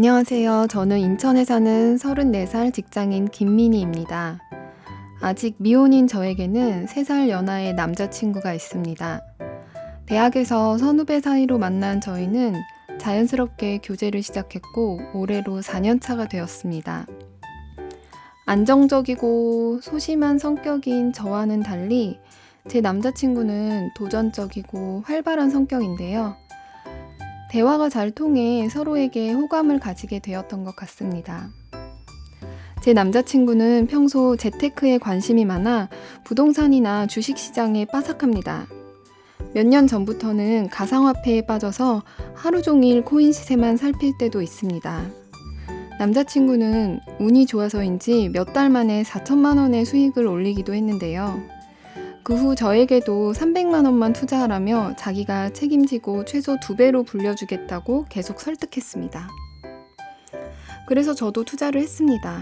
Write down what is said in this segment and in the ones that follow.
안녕하세요. 저는 인천에 사는 34살 직장인 김민희입니다. 아직 미혼인 저에게는 3살 연하의 남자친구가 있습니다. 대학에서 선후배 사이로 만난 저희는 자연스럽게 교제를 시작했고 올해로 4년 차가 되었습니다. 안정적이고 소심한 성격인 저와는 달리 제 남자친구는 도전적이고 활발한 성격인데요. 대화가 잘 통해 서로에게 호감을 가지게 되었던 것 같습니다. 제 남자친구는 평소 재테크에 관심이 많아 부동산이나 주식시장에 빠삭합니다. 몇 년 전부터는 가상화폐에 빠져서 하루 종일 코인 시세만 살필 때도 있습니다. 남자친구는 운이 좋아서인지 몇 달 만에 4천만 원의 수익을 올리기도 했는데요. 그 후 저에게도 300만 원만 투자하라며 자기가 책임지고 최소 2배로 불려주겠다고 계속 설득했습니다. 그래서 저도 투자를 했습니다.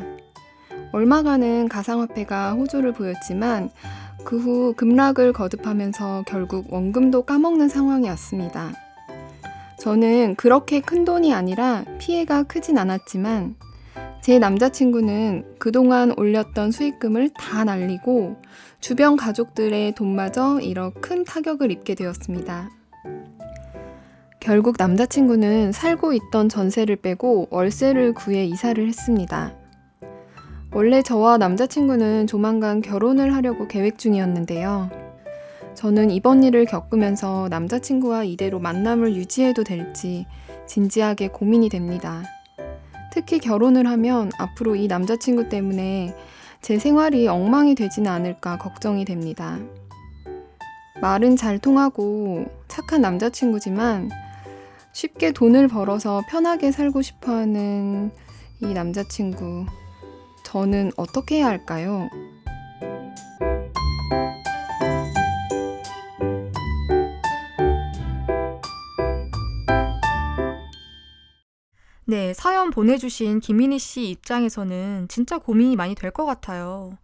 얼마간은 가상화폐가 호조를 보였지만 그 후 급락을 거듭하면서 결국 원금도 까먹는 상황이 왔습니다. 저는 그렇게 큰 돈이 아니라 피해가 크진 않았지만 제 남자친구는 그동안 올렸던 수익금을 다 날리고 주변 가족들의 돈마저 잃어 큰 타격을 입게 되었습니다. 결국 남자친구는 살고 있던 전세를 빼고 월세를 구해 이사를 했습니다. 원래 저와 남자친구는 조만간 결혼을 하려고 계획 중이었는데요. 저는 이번 일을 겪으면서 남자친구와 이대로 만남을 유지해도 될지 진지하게 고민이 됩니다. 특히 결혼을 하면 앞으로 이 남자친구 때문에 제 생활이 엉망이 되지는 않을까 걱정이 됩니다. 말은 잘 통하고 착한 남자친구지만 쉽게 돈을 벌어서 편하게 살고 싶어하는 이 남자친구, 저는 어떻게 해야 할까요? 네, 사연 보내주신 김민희 씨 입장에서는 진짜 고민이 많이 될 것 같아요.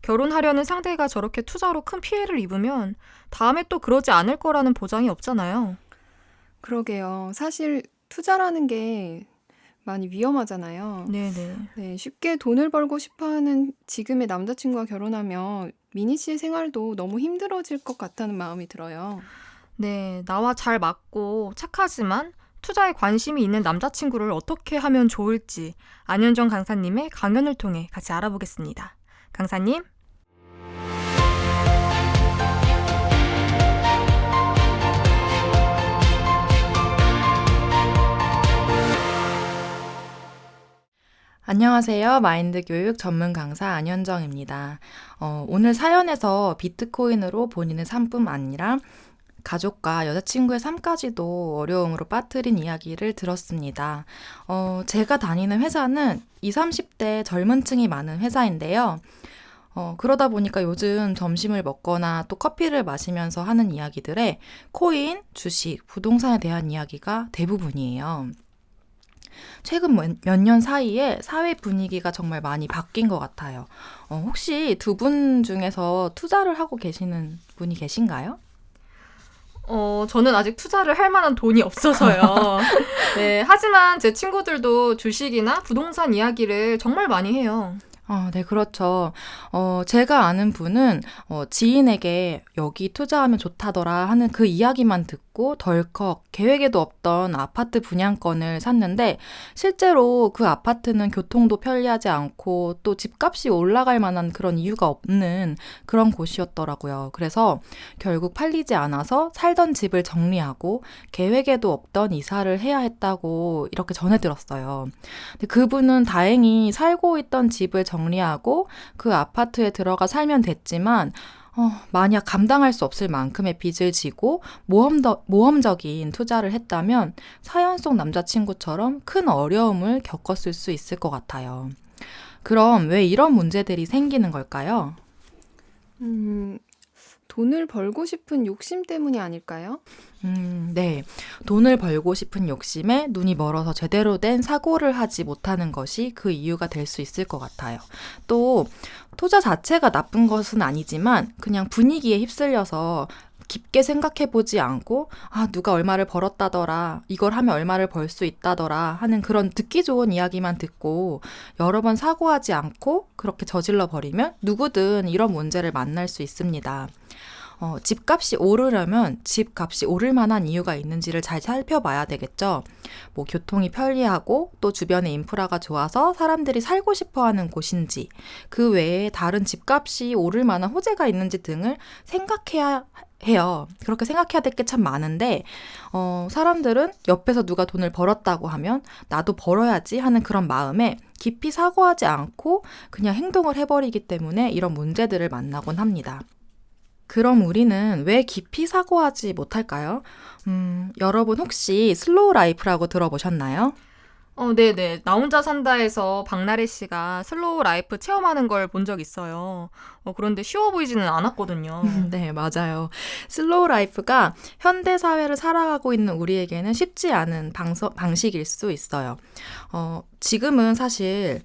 결혼하려는 상대가 저렇게 투자로 큰 피해를 입으면 다음에 또 그러지 않을 거라는 보장이 없잖아요. 그러게요. 사실 투자라는 게 많이 위험하잖아요. 네네. 네, 쉽게 돈을 벌고 싶어하는 지금의 남자친구와 결혼하면 미니 씨의 생활도 너무 힘들어질 것 같다는 마음이 들어요. 네, 나와 잘 맞고 착하지만 투자에 관심이 있는 남자친구를 어떻게 하면 좋을지 안현정 강사님의 강연을 통해 같이 알아보겠습니다. 강사님. 안녕하세요. 마인드 교육 전문 강사 안현정입니다. 오늘 사연에서 비트코인으로 본인의 삶뿐 아니라 가족과 여자친구의 삶까지도 어려움으로 빠뜨린 이야기를 들었습니다. 제가 다니는 회사는 20, 30대 젊은 층이 많은 회사인데요. 그러다 보니까 요즘 점심을 먹거나 또 커피를 마시면서 하는 이야기들에 코인, 주식, 부동산에 대한 이야기가 대부분이에요. 최근 몇 년 사이에 사회 분위기가 정말 많이 바뀐 것 같아요. 혹시 두 분 중에서 투자를 하고 계시는 분이 계신가요? 저는 아직 투자를 할 만한 돈이 없어서요. 네, 하지만 제 친구들도 주식이나 부동산 이야기를 정말 많이 해요. 네, 그렇죠. 제가 아는 분은 지인에게 여기 투자하면 좋다더라 하는 그 이야기만 듣고 덜컥 계획에도 없던 아파트 분양권을 샀는데 실제로 그 아파트는 교통도 편리하지 않고 또 집값이 올라갈 만한 그런 이유가 없는 그런 곳이었더라고요. 그래서 결국 팔리지 않아서 살던 집을 정리하고 계획에도 없던 이사를 해야 했다고 이렇게 전해 들었어요. 근데 그분은 다행히 살고 있던 집을 정리하고 그 아파트에 들어가 살면 됐지만 만약 감당할 수 없을 만큼의 빚을 지고 모험적인 투자를 했다면 사연 속 남자친구처럼 큰 어려움을 겪었을 수 있을 것 같아요. 그럼 왜 이런 문제들이 생기는 걸까요? 돈을 벌고 싶은 욕심 때문이 아닐까요? 네. 돈을 벌고 싶은 욕심에 눈이 멀어서 제대로 된 사고를 하지 못하는 것이 그 이유가 될 수 있을 것 같아요. 또 투자 자체가 나쁜 것은 아니지만 그냥 분위기에 휩쓸려서 깊게 생각해 보지 않고 누가 얼마를 벌었다더라, 이걸 하면 얼마를 벌 수 있다더라 하는 그런 듣기 좋은 이야기만 듣고 여러 번 사고하지 않고 그렇게 저질러 버리면 누구든 이런 문제를 만날 수 있습니다. 집값이 오르려면 집값이 오를 만한 이유가 있는지를 잘 살펴봐야 되겠죠. 뭐 교통이 편리하고 또 주변에 인프라가 좋아서 사람들이 살고 싶어하는 곳인지, 그 외에 다른 집값이 오를 만한 호재가 있는지 등을 생각해야 해요. 그렇게 생각해야 될 게 참 많은데 사람들은 옆에서 누가 돈을 벌었다고 하면 나도 벌어야지 하는 그런 마음에 깊이 사고하지 않고 그냥 행동을 해버리기 때문에 이런 문제들을 만나곤 합니다. 그럼 우리는 왜 깊이 사고하지 못할까요? 여러분 혹시 슬로우 라이프라고 들어보셨나요? 네네. 나 혼자 산다에서 박나래 씨가 슬로우 라이프 체험하는 걸 본 적 있어요. 그런데 쉬워 보이지는 않았거든요. 네, 맞아요. 슬로우 라이프가 현대 사회를 살아가고 있는 우리에게는 쉽지 않은 방식일 수 있어요. 지금은 사실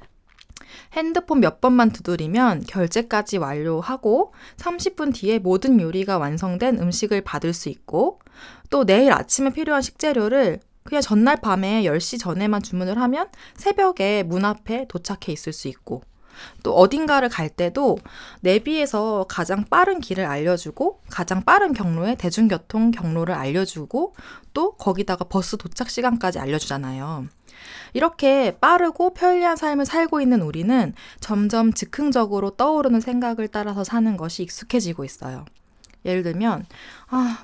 핸드폰 몇 번만 두드리면 결제까지 완료하고 30분 뒤에 모든 요리가 완성된 음식을 받을 수 있고, 또 내일 아침에 필요한 식재료를 그냥 전날 밤에 10시 전에만 주문을 하면 새벽에 문 앞에 도착해 있을 수 있고, 또 어딘가를 갈 때도 내비에서 가장 빠른 길을 알려주고 가장 빠른 경로의 대중교통 경로를 알려주고 또 거기다가 버스 도착 시간까지 알려주잖아요. 이렇게 빠르고 편리한 삶을 살고 있는 우리는 점점 즉흥적으로 떠오르는 생각을 따라서 사는 것이 익숙해지고 있어요. 예를 들면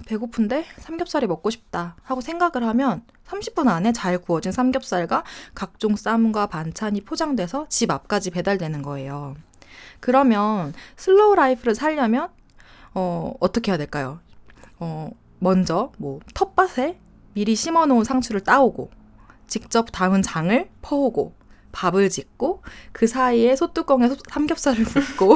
배고픈데 삼겹살이 먹고 싶다 하고 생각을 하면 30분 안에 잘 구워진 삼겹살과 각종 쌈과 반찬이 포장돼서 집 앞까지 배달되는 거예요. 그러면 슬로우 라이프를 살려면 어떻게 해야 될까요? 먼저 텃밭에 미리 심어놓은 상추를 따오고 직접 담은 장을 퍼오고 밥을 짓고 그 사이에 소뚜껑에 삼겹살을 붓고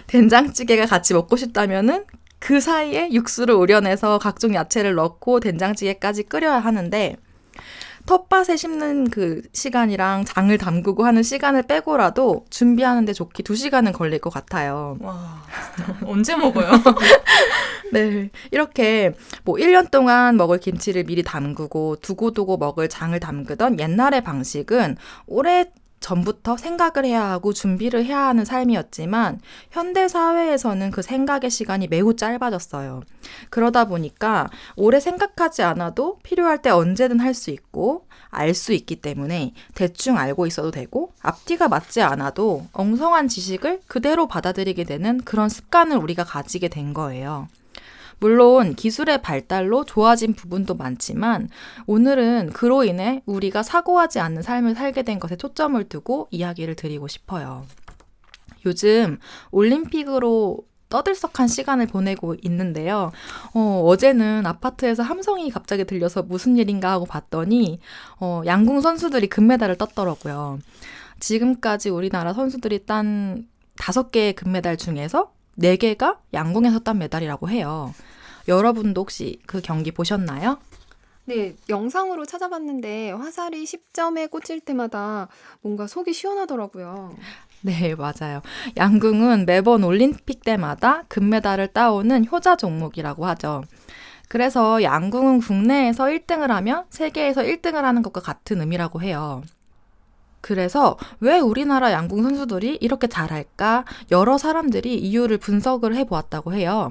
된장찌개가 같이 먹고 싶다면은 그 사이에 육수를 우려내서 각종 야채를 넣고 된장찌개까지 끓여야 하는데, 텃밭에 심는 그 시간이랑 장을 담그고 하는 시간을 빼고라도 준비하는데 좋게 2시간은 걸릴 것 같아요. 와, 진짜 언제 먹어요? 네, 이렇게 1년 동안 먹을 김치를 미리 담그고 두고두고 먹을 장을 담그던 옛날의 방식은 오래 전부터 생각을 해야 하고 준비를 해야 하는 삶이었지만 현대 사회에서는 그 생각의 시간이 매우 짧아졌어요. 그러다 보니까 오래 생각하지 않아도 필요할 때 언제든 할 수 있고 알 수 있기 때문에 대충 알고 있어도 되고 앞뒤가 맞지 않아도 엉성한 지식을 그대로 받아들이게 되는 그런 습관을 우리가 가지게 된 거예요. 물론 기술의 발달로 좋아진 부분도 많지만 오늘은 그로 인해 우리가 사고하지 않는 삶을 살게 된 것에 초점을 두고 이야기를 드리고 싶어요. 요즘 올림픽으로 떠들썩한 시간을 보내고 있는데요. 어제는 아파트에서 함성이 갑자기 들려서 무슨 일인가 하고 봤더니 양궁 선수들이 금메달을 땄더라고요. 지금까지 우리나라 선수들이 딴 5개의 금메달 중에서 4개가 양궁에서 딴 메달이라고 해요. 여러분도 혹시 그 경기 보셨나요? 네, 영상으로 찾아봤는데 화살이 10점에 꽂힐 때마다 뭔가 속이 시원하더라고요. 네, 맞아요. 양궁은 매번 올림픽 때마다 금메달을 따오는 효자 종목이라고 하죠. 그래서 양궁은 국내에서 1등을 하면 세계에서 1등을 하는 것과 같은 의미라고 해요. 그래서 왜 우리나라 양궁 선수들이 이렇게 잘할까? 여러 사람들이 이유를 분석을 해보았다고 해요.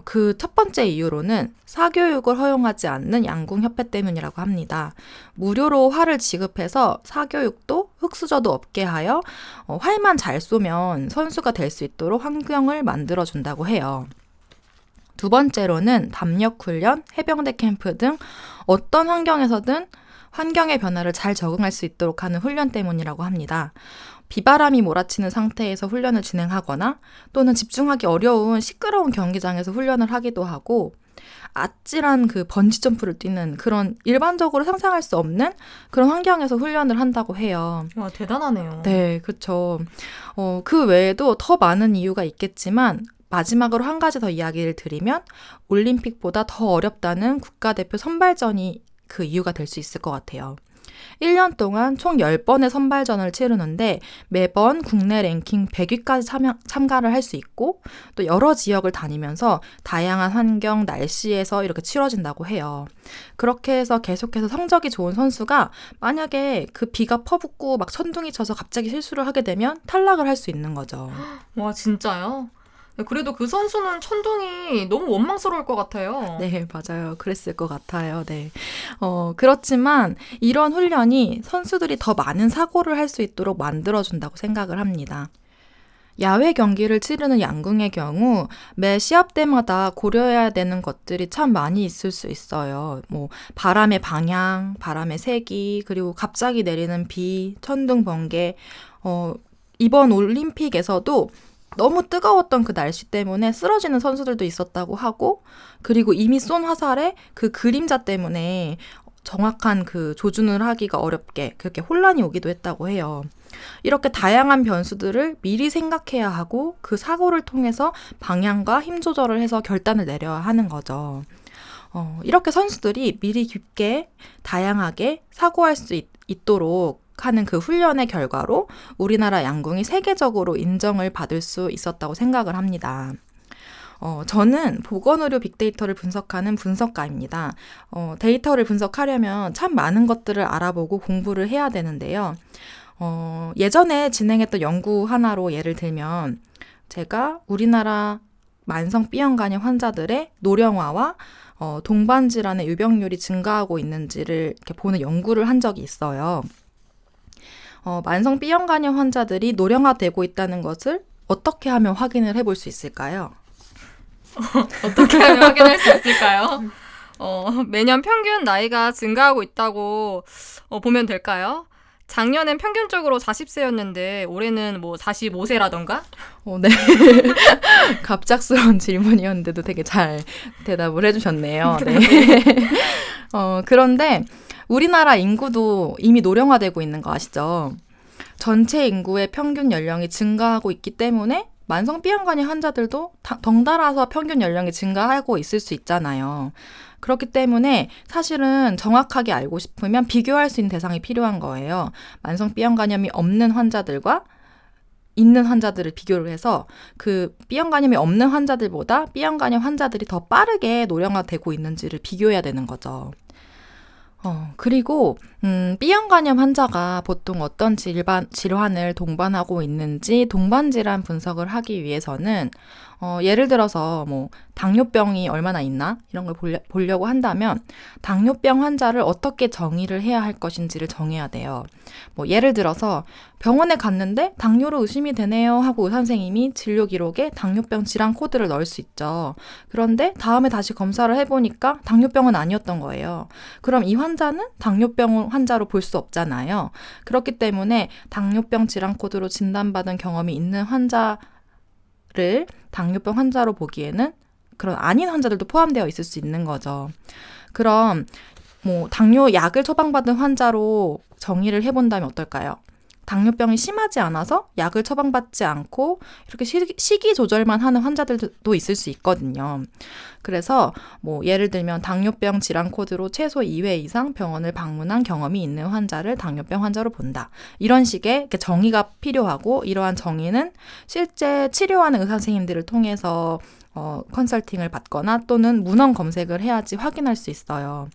그 첫 번째 이유로는 사교육을 허용하지 않는 양궁협회 때문이라고 합니다. 무료로 활을 지급해서 사교육도 흙수저도 없게 하여 활만 잘 쏘면 선수가 될 수 있도록 환경을 만들어준다고 해요. 두 번째로는 담력훈련, 해병대 캠프 등 어떤 환경에서든 환경의 변화를 잘 적응할 수 있도록 하는 훈련 때문이라고 합니다. 비바람이 몰아치는 상태에서 훈련을 진행하거나 또는 집중하기 어려운 시끄러운 경기장에서 훈련을 하기도 하고 아찔한 그 번지점프를 뛰는 그런 일반적으로 상상할 수 없는 그런 환경에서 훈련을 한다고 해요. 와, 대단하네요. 네, 그렇죠. 그 외에도 더 많은 이유가 있겠지만 마지막으로 한 가지 더 이야기를 드리면 올림픽보다 더 어렵다는 국가대표 선발전이 그 이유가 될 수 있을 것 같아요. 1년 동안 총 10번의 선발전을 치르는데 매번 국내 랭킹 100위까지 참가를 할 수 있고 또 여러 지역을 다니면서 다양한 환경, 날씨에서 이렇게 치러진다고 해요. 그렇게 해서 계속해서 성적이 좋은 선수가 만약에 그 비가 퍼붓고 막 천둥이 쳐서 갑자기 실수를 하게 되면 탈락을 할 수 있는 거죠. 와, 진짜요? 그래도 그 선수는 천둥이 너무 원망스러울 것 같아요. 네, 맞아요. 그랬을 것 같아요. 네. 그렇지만 이런 훈련이 선수들이 더 많은 사고를 할 수 있도록 만들어준다고 생각을 합니다. 야외 경기를 치르는 양궁의 경우 매 시합 때마다 고려해야 되는 것들이 참 많이 있을 수 있어요. 뭐 바람의 방향, 바람의 세기, 그리고 갑자기 내리는 비, 천둥, 번개. 이번 올림픽에서도 너무 뜨거웠던 그 날씨 때문에 쓰러지는 선수들도 있었다고 하고, 그리고 이미 쏜 화살에 그 그림자 때문에 정확한 그 조준을 하기가 어렵게 그렇게 혼란이 오기도 했다고 해요. 이렇게 다양한 변수들을 미리 생각해야 하고 그 사고를 통해서 방향과 힘 조절을 해서 결단을 내려야 하는 거죠. 이렇게 선수들이 미리 깊게 다양하게 사고할 수 있도록 하는 그 훈련의 결과로 우리나라 양궁이 세계적으로 인정을 받을 수 있었다고 생각을 합니다. 저는 보건의료 빅데이터를 분석하는 분석가입니다. 데이터를 분석하려면 참 많은 것들을 알아보고 공부를 해야 되는데요. 예전에 진행했던 연구 하나로 예를 들면 제가 우리나라 만성 B형간염 환자들의 노령화와 동반 질환의 유병률이 증가하고 있는지를 이렇게 보는 연구를 한 적이 있어요. 만성 B형간염 환자들이 노령화되고 있다는 것을 어떻게 하면 확인을 해볼 수 있을까요? 어떻게 하면 확인할 수 있을까요? 매년 평균 나이가 증가하고 있다고 보면 될까요? 작년엔 평균적으로 40세였는데 올해는 뭐 45세라던가? 네. 갑작스러운 질문이었는데도 되게 잘 대답을 해주셨네요. 네. 그런데 우리나라 인구도 이미 노령화되고 있는 거 아시죠? 전체 인구의 평균 연령이 증가하고 있기 때문에 만성 B형간염 환자들도 덩달아서 평균 연령이 증가하고 있을 수 있잖아요. 그렇기 때문에 사실은 정확하게 알고 싶으면 비교할 수 있는 대상이 필요한 거예요. 만성 B형간염이 없는 환자들과 있는 환자들을 비교를 해서 그 B형간염이 없는 환자들보다 B형간염 환자들이 더 빠르게 노령화되고 있는지를 비교해야 되는 거죠. 그리고 B형간염 환자가 보통 어떤 질환을 동반하고 있는지 동반질환 분석을 하기 위해서는 예를 들어서 뭐 당뇨병이 얼마나 있나 이런 걸 보려고 한다면 당뇨병 환자를 어떻게 정의를 해야 할 것인지를 정해야 돼요. 뭐 예를 들어서 병원에 갔는데 당뇨로 의심이 되네요 하고 의사 선생님이 진료 기록에 당뇨병 질환 코드를 넣을 수 있죠. 그런데 다음에 다시 검사를 해보니까 당뇨병은 아니었던 거예요. 그럼 이 환자는 당뇨병 환자로 볼 수 없잖아요. 그렇기 때문에 당뇨병 질환 코드로 진단받은 경험이 있는 환자를 당뇨병 환자로 보기에는 그런 아닌 환자들도 포함되어 있을 수 있는 거죠. 그럼 뭐 당뇨 약을 처방받은 환자로 정의를 해본다면 어떨까요? 당뇨병이 심하지 않아서 약을 처방받지 않고 이렇게 식이 조절만 하는 환자들도 있을 수 있거든요. 그래서 뭐 예를 들면 당뇨병 질환 코드로 최소 2회 이상 병원을 방문한 경험이 있는 환자를 당뇨병 환자로 본다. 이런 식의 정의가 필요하고 이러한 정의는 실제 치료하는 의사 선생님들을 통해서 컨설팅을 받거나 또는 문헌 검색을 해야지 확인할 수 있어요.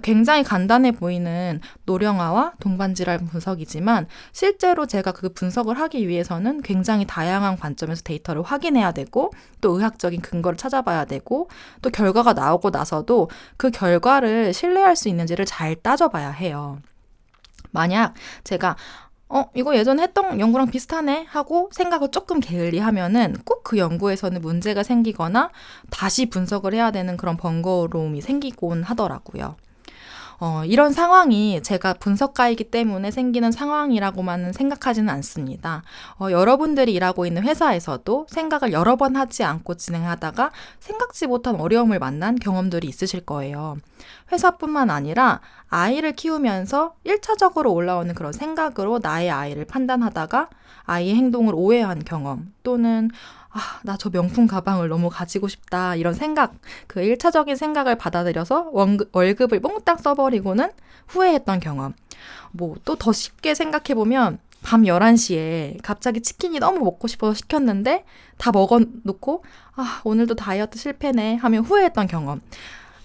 굉장히 간단해 보이는 노령화와 동반질환 분석이지만 실제로 제가 그 분석을 하기 위해서는 굉장히 다양한 관점에서 데이터를 확인해야 되고 또 의학적인 근거를 찾아봐야 되고 또 결과가 나오고 나서도 그 결과를 신뢰할 수 있는지를 잘 따져봐야 해요. 만약 제가 이거 예전에 했던 연구랑 비슷하네 하고 생각을 조금 게을리하면은 꼭 그 연구에서는 문제가 생기거나 다시 분석을 해야 되는 그런 번거로움이 생기곤 하더라고요. 이런 상황이 제가 분석가이기 때문에 생기는 상황이라고만은 생각하지는 않습니다. 여러분들이 일하고 있는 회사에서도 생각을 여러 번 하지 않고 진행하다가 생각지 못한 어려움을 만난 경험들이 있으실 거예요. 회사뿐만 아니라 아이를 키우면서 1차적으로 올라오는 그런 생각으로 나의 아이를 판단하다가 아이의 행동을 오해한 경험 또는 나 저 명품 가방을 너무 가지고 싶다 이런 생각, 그 1차적인 생각을 받아들여서 월급을 몽땅 써버리고는 후회했던 경험. 뭐 또 더 쉽게 생각해보면 밤 11시에 갑자기 치킨이 너무 먹고 싶어서 시켰는데 다 먹어놓고 오늘도 다이어트 실패네 하며 후회했던 경험.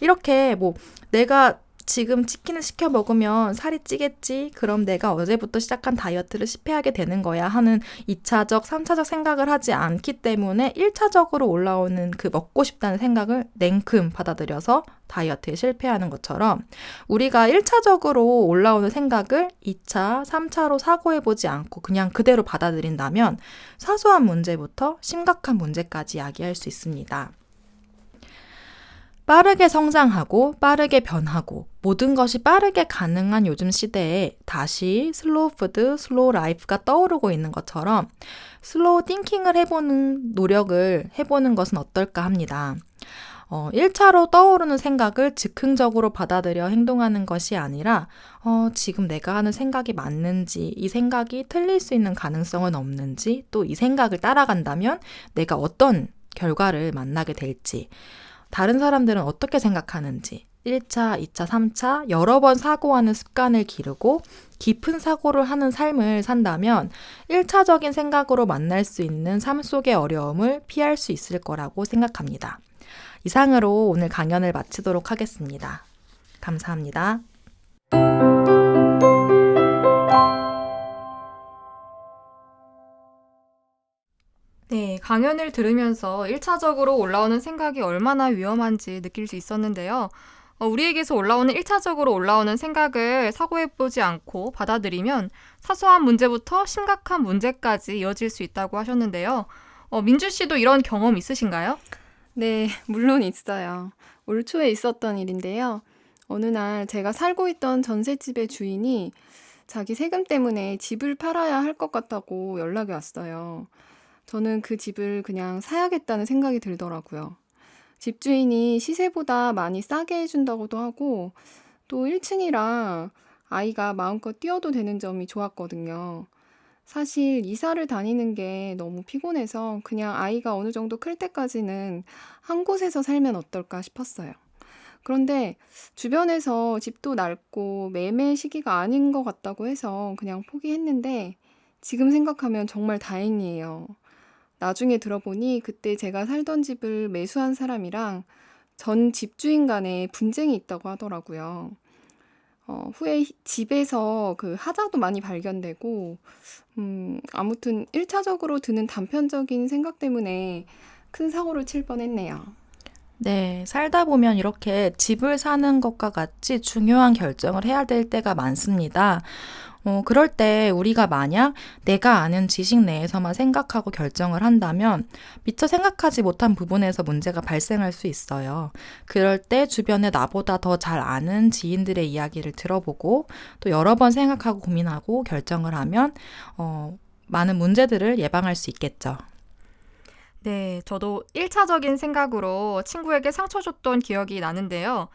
이렇게 뭐 내가 지금 치킨을 시켜 먹으면 살이 찌겠지? 그럼 내가 어제부터 시작한 다이어트를 실패하게 되는 거야 하는 2차적, 3차적 생각을 하지 않기 때문에 1차적으로 올라오는 그 먹고 싶다는 생각을 냉큼 받아들여서 다이어트에 실패하는 것처럼 우리가 1차적으로 올라오는 생각을 2차, 3차로 사고해보지 않고 그냥 그대로 받아들인다면 사소한 문제부터 심각한 문제까지 야기할 수 있습니다. 빠르게 성장하고 빠르게 변하고 모든 것이 빠르게 가능한 요즘 시대에 다시 슬로우 푸드, 슬로우 라이프가 떠오르고 있는 것처럼 슬로우 띵킹을 해보는 노력을 해보는 것은 어떨까 합니다. 1차로 떠오르는 생각을 즉흥적으로 받아들여 행동하는 것이 아니라 지금 내가 하는 생각이 맞는지, 이 생각이 틀릴 수 있는 가능성은 없는지, 또 이 생각을 따라간다면 내가 어떤 결과를 만나게 될지, 다른 사람들은 어떻게 생각하는지 1차, 2차, 3차 여러 번 사고하는 습관을 기르고 깊은 사고를 하는 삶을 산다면 1차적인 생각으로 만날 수 있는 삶 속의 어려움을 피할 수 있을 거라고 생각합니다. 이상으로 오늘 강연을 마치도록 하겠습니다. 감사합니다. 네, 강연을 들으면서 1차적으로 올라오는 생각이 얼마나 위험한지 느낄 수 있었는데요. 우리에게서 올라오는 1차적으로 올라오는 생각을 사고해보지 않고 받아들이면 사소한 문제부터 심각한 문제까지 이어질 수 있다고 하셨는데요. 민주 씨도 이런 경험 있으신가요? 네, 물론 있어요. 올 초에 있었던 일인데요. 어느 날 제가 살고 있던 전셋집의 주인이 자기 세금 때문에 집을 팔아야 할 것 같다고 연락이 왔어요. 저는 그 집을 그냥 사야겠다는 생각이 들더라고요. 집주인이 시세보다 많이 싸게 해준다고도 하고 또 1층이라 아이가 마음껏 뛰어도 되는 점이 좋았거든요. 사실 이사를 다니는 게 너무 피곤해서 그냥 아이가 어느 정도 클 때까지는 한 곳에서 살면 어떨까 싶었어요. 그런데 주변에서 집도 넓고 매매 시기가 아닌 것 같다고 해서 그냥 포기했는데 지금 생각하면 정말 다행이에요. 나중에 들어보니 그때 제가 살던 집을 매수한 사람이랑 전 집주인 간에 분쟁이 있다고 하더라고요. 후에 집에서 그 하자도 많이 발견되고, 아무튼 1차적으로 드는 단편적인 생각 때문에 큰 사고를 칠 뻔했네요. 네, 살다 보면 이렇게 집을 사는 것과 같이 중요한 결정을 해야 될 때가 많습니다. 그럴 때 우리가 만약 내가 아는 지식 내에서만 생각하고 결정을 한다면 미처 생각하지 못한 부분에서 문제가 발생할 수 있어요. 그럴 때 주변에 나보다 더 잘 아는 지인들의 이야기를 들어보고 또 여러 번 생각하고 고민하고 결정을 하면 많은 문제들을 예방할 수 있겠죠. 네, 저도 1차적인 생각으로 친구에게 상처 줬던 기억이 나는데요.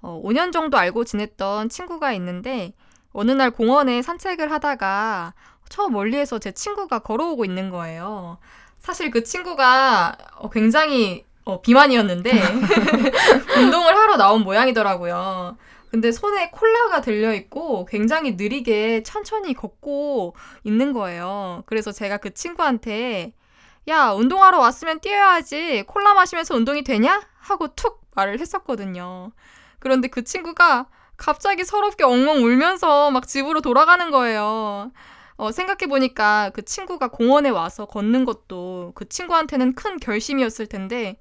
5년 정도 알고 지냈던 친구가 있는데 어느 날 공원에 산책을 하다가 저 멀리에서 제 친구가 걸어오고 있는 거예요. 사실 그 친구가 굉장히 비만이었는데 운동을 하러 나온 모양이더라고요. 근데 손에 콜라가 들려있고 굉장히 느리게 천천히 걷고 있는 거예요. 그래서 제가 그 친구한테 야, 운동하러 왔으면 뛰어야지. 콜라 마시면서 운동이 되냐? 하고 툭 말을 했었거든요. 그런데 그 친구가 갑자기 서럽게 엉엉 울면서 막 집으로 돌아가는 거예요. 생각해보니까 그 친구가 공원에 와서 걷는 것도 그 친구한테는 큰 결심이었을 텐데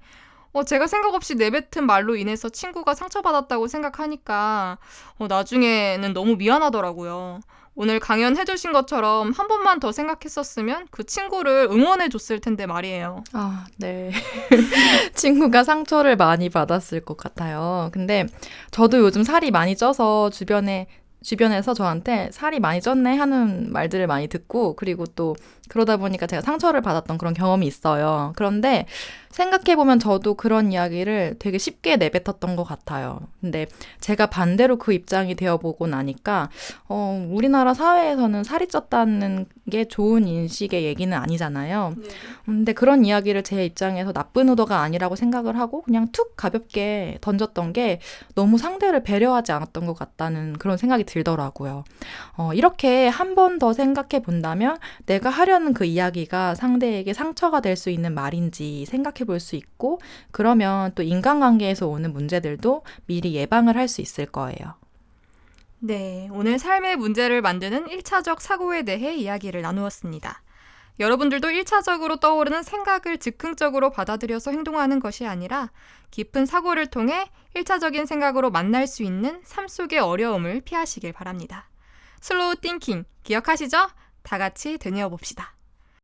제가 생각 없이 내뱉은 말로 인해서 친구가 상처받았다고 생각하니까 나중에는 너무 미안하더라고요. 오늘 강연 해주신 것처럼 한 번만 더 생각했었으면 그 친구를 응원해줬을 텐데 말이에요. 네. 친구가 상처를 많이 받았을 것 같아요. 근데 저도 요즘 살이 많이 쪄서 주변에 주변에서 저한테 살이 많이 쪘네 하는 말들을 많이 듣고, 그리고 또 그러다 보니까 제가 상처를 받았던 그런 경험이 있어요. 그런데 생각해보면 저도 그런 이야기를 되게 쉽게 내뱉었던 것 같아요. 근데 제가 반대로 그 입장이 되어보고 나니까 우리나라 사회에서는 살이 쪘다는 게 좋은 인식의 얘기는 아니잖아요. 근데 그런 이야기를 제 입장에서 나쁜 의도가 아니라고 생각을 하고 그냥 툭 가볍게 던졌던 게 너무 상대를 배려하지 않았던 것 같다는 그런 생각이 들더라고요. 이렇게 한 번 더 생각해 본다면 내가 하려는 그 이야기가 상대에게 상처가 될 수 있는 말인지 생각해 볼 수 있고, 그러면 또 인간관계에서 오는 문제들도 미리 예방을 할 수 있을 거예요. 네, 오늘 삶의 문제를 만드는 1차적 사고에 대해 이야기를 나누었습니다. 여러분들도 1차적으로 떠오르는 생각을 즉흥적으로 받아들여서 행동하는 것이 아니라 깊은 사고를 통해 1차적인 생각으로 만날 수 있는 삶 속의 어려움을 피하시길 바랍니다. 슬로우 띵킹 기억하시죠? 다 같이 되뇌어 봅시다.